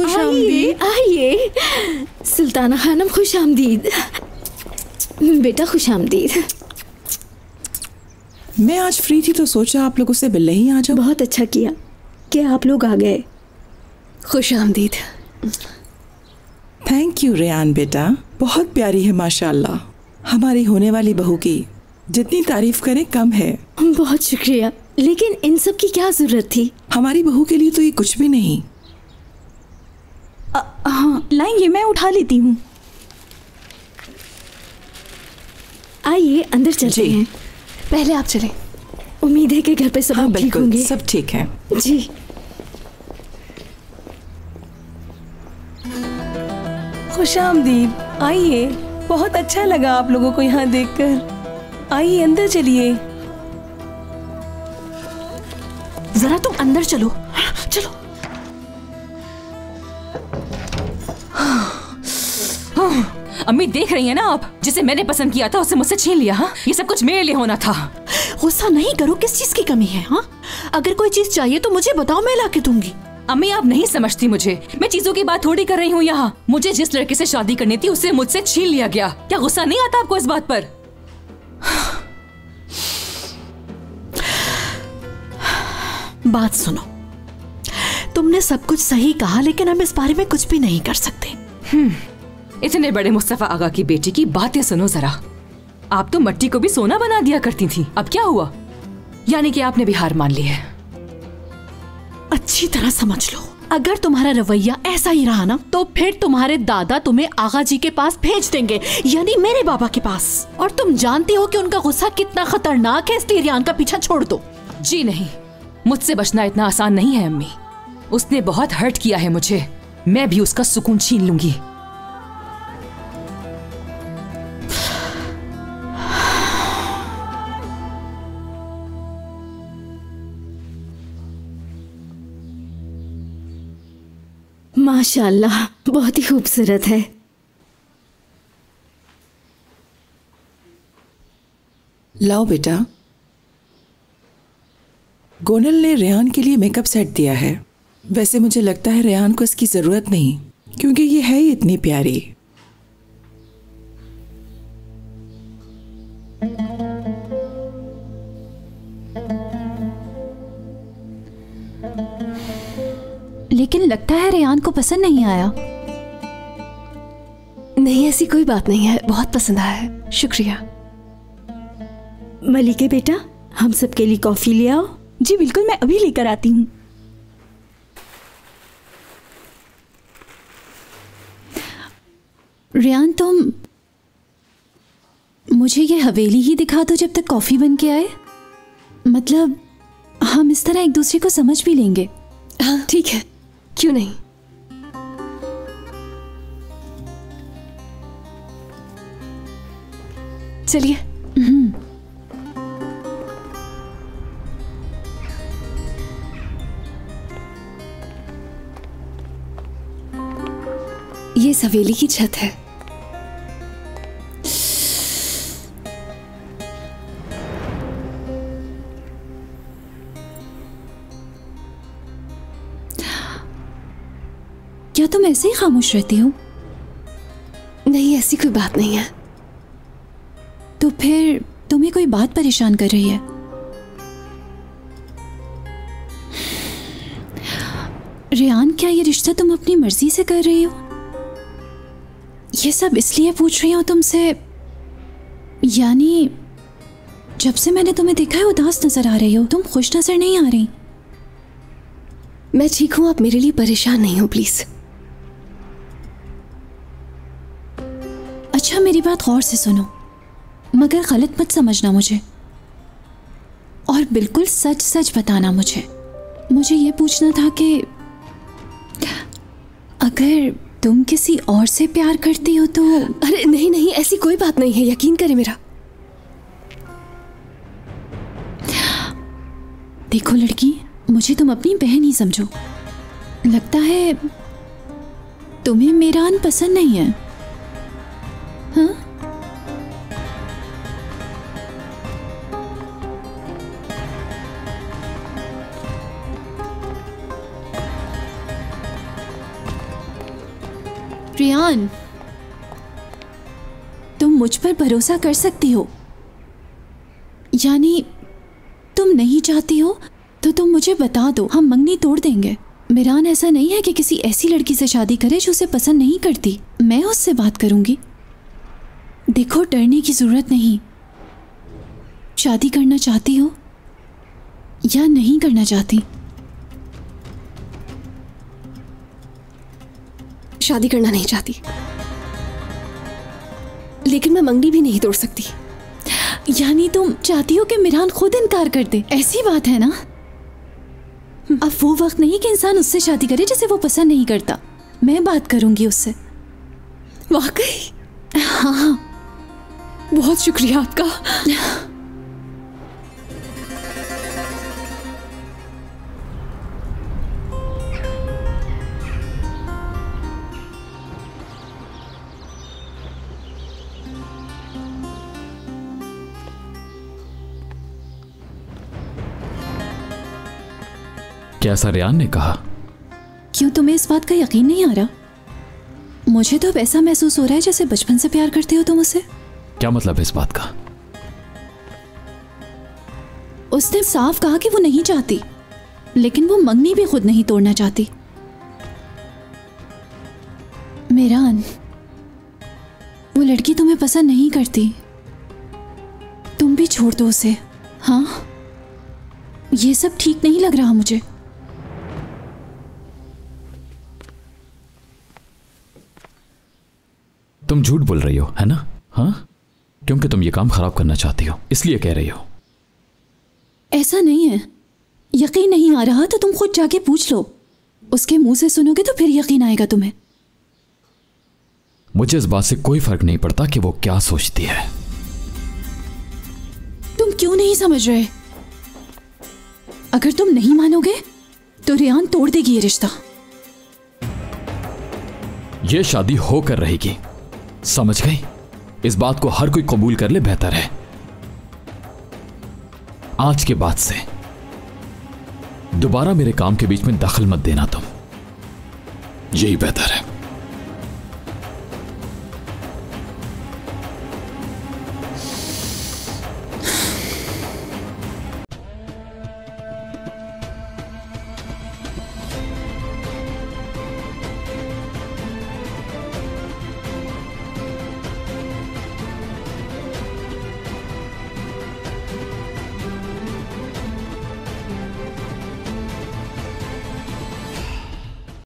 खुश आमदीद। आइए सुल्ताना खानम, खुश आमदीद। बेटा खुश आमदीद। मैं आज फ्री थी तो सोचा आप लोगों से मिलने ही आ जाओ। बहुत अच्छा किया कि आप लोग आ गए। खुश आमदीद। थैंक यू रेयान बेटा, बहुत प्यारी है माशाल्लाह। हमारी होने वाली बहू की जितनी तारीफ करें कम है। बहुत शुक्रिया, लेकिन इन सब की क्या जरूरत थी? हमारी बहू के लिए तो ये कुछ भी नहीं। हाँ लाएंगे, मैं उठा लेती हूँ। आइए अंदर चलते हैं। पहले आप चलें। उम्मीद है कि घर पे सब हाँ ठीक बिल्कुल, होंगे। सब ठीक है जी। खुश आमदीद। आइए, बहुत अच्छा लगा आप लोगों को यहाँ देखकर। आइए अंदर चलिए। जरा तुम अंदर चलो। चलो। अम्मी देख रही है ना आप, जिसे मैंने पसंद किया था उसे मुझसे छीन लिया। हाँ, ये सब कुछ मेरे लिए होना था। गुस्सा नहीं करो, किस चीज की कमी है? हाँ, अगर कोई चीज चाहिए तो मुझे बताओ, मैं लाके दूंगी। अम्मी आप नहीं समझती मुझे, मैं चीजों की बात थोड़ी कर रही हूँ यहाँ। मुझे जिस लड़के से शादी करनी थी उसे मुझसे छीन लिया गया। क्या गुस्सा नहीं आता आपको इस बात पर? बात सुनो, तुमने सब कुछ सही कहा, लेकिन हम इस बारे में कुछ भी नहीं कर सकते। इतने बड़े मुस्तफा आगा की बेटी की बातें सुनो जरा। आप तो मट्टी को भी सोना बना दिया करती थी, अब क्या हुआ? यानी कि आपने भी हार मान ली है। अच्छी तरह समझ लो, अगर तुम्हारा रवैया ऐसा ही रहा ना, तो फिर तुम्हारे दादा तुम्हें आगा जी के पास भेज देंगे, यानी मेरे बाबा के पास। और तुम जानती हो कि उनका गुस्सा कितना खतरनाक है, इसलिए रियान का पीछा छोड़ दो। जी नहीं, मुझसे बचना इतना आसान नहीं है अम्मी। उसने बहुत हर्ट किया है मुझे, मैं भी उसका सुकून छीन लूंगी। माशाल्लाह, बहुत ही खूबसूरत है। लाओ बेटा, गोनल ने रेहान के लिए मेकअप सेट दिया है। वैसे मुझे लगता है रेहान को इसकी जरूरत नहीं, क्योंकि ये है ही इतनी प्यारी। लेकिन लगता है रेयान को पसंद नहीं आया। नहीं, ऐसी कोई बात नहीं है, बहुत पसंद आया है। शुक्रिया। मलिके बेटा, हम सबके लिए कॉफी ले आओ। जी बिल्कुल, मैं अभी लेकर आती हूँ। रियान, तुम मुझे ये हवेली ही दिखा दो जब तक कॉफी बन के आए। मतलब हम इस तरह एक दूसरे को समझ भी लेंगे। हाँ ठीक है, क्यों नहीं। चलिए। ये हवेली की छत है। क्या तुम ऐसे ही खामोश रहती हो? नहीं, ऐसी कोई बात नहीं है। तो फिर तुम्हें कोई बात परेशान कर रही है? रियान, क्या ये रिश्ता तुम अपनी मर्जी से कर रही हो? ये सब इसलिए पूछ रही हूँ तुमसे, यानी जब से मैंने तुम्हें देखा है उदास नजर आ रही हो, तुम खुश नजर नहीं आ रही। मैं ठीक हूं, आप मेरे लिए परेशान नहीं हो प्लीज। अच्छा, मेरी बात गौर से सुनो, मगर गलत मत समझना मुझे, और बिल्कुल सच सच बताना मुझे। मुझे ये पूछना था कि अगर तुम किसी और से प्यार करती हो तो। अरे नहीं नहीं, ऐसी कोई बात नहीं है, यकीन करे मेरा। देखो लड़की, मुझे तुम अपनी बहन ही समझो। लगता है तुम्हें मेरा अन पसंद नहीं है, हाँ? रियान, तुम मुझ पर भरोसा कर सकती हो। यानी तुम नहीं चाहती हो तो तुम मुझे बता दो, हम मंगनी तोड़ देंगे। मिरान ऐसा नहीं है कि किसी ऐसी लड़की से शादी करे जो उसे पसंद नहीं करती। मैं उससे बात करूंगी। देखो, डरने की जरूरत नहीं। शादी करना चाहती हो या नहीं करना चाहती? शादी करना नहीं चाहती, लेकिन मैं मंगनी भी नहीं तोड़ सकती। यानी तुम चाहती हो कि मिरान खुद इनकार कर दे? ऐसी बात है ना? अब वो वक्त नहीं कि इंसान उससे शादी करे जिसे वो पसंद नहीं करता। मैं बात करूंगी उससे। वाकई? हाँ, बहुत शुक्रिया आपका। क्या ऐसा रेहान ने कहा? क्यों, तुम्हें इस बात का यकीन नहीं आ रहा? मुझे तो अब ऐसा महसूस हो रहा है जैसे बचपन से प्यार करते हो तुम उससे। क्या मतलब है इस बात का? उसने साफ कहा कि वो नहीं चाहती, लेकिन वो मंगनी भी खुद नहीं तोड़ना चाहती। मिरान, वो लड़की तुम्हें पसंद नहीं करती। तुम भी छोड़ दो उसे। हाँ, ये सब ठीक नहीं लग रहा मुझे। तुम झूठ बोल रही हो, है ना? हाँ, क्योंकि तुम ये काम खराब करना चाहती हो, इसलिए कह रही हो। ऐसा नहीं है। यकीन नहीं आ रहा तो तुम खुद जाके पूछ लो। उसके मुंह से सुनोगे तो फिर यकीन आएगा तुम्हें। मुझे इस बात से कोई फर्क नहीं पड़ता कि वो क्या सोचती है। तुम क्यों नहीं समझ रहे? अगर तुम नहीं मानोगे तो रेहान तोड़ देगी ये रिश्ता। ये शादी होकर रहेगी, समझ गई? इस बात को हर कोई कबूल कर ले, बेहतर है। आज के बाद से दोबारा मेरे काम के बीच में दखल मत देना तुम, यही बेहतर है।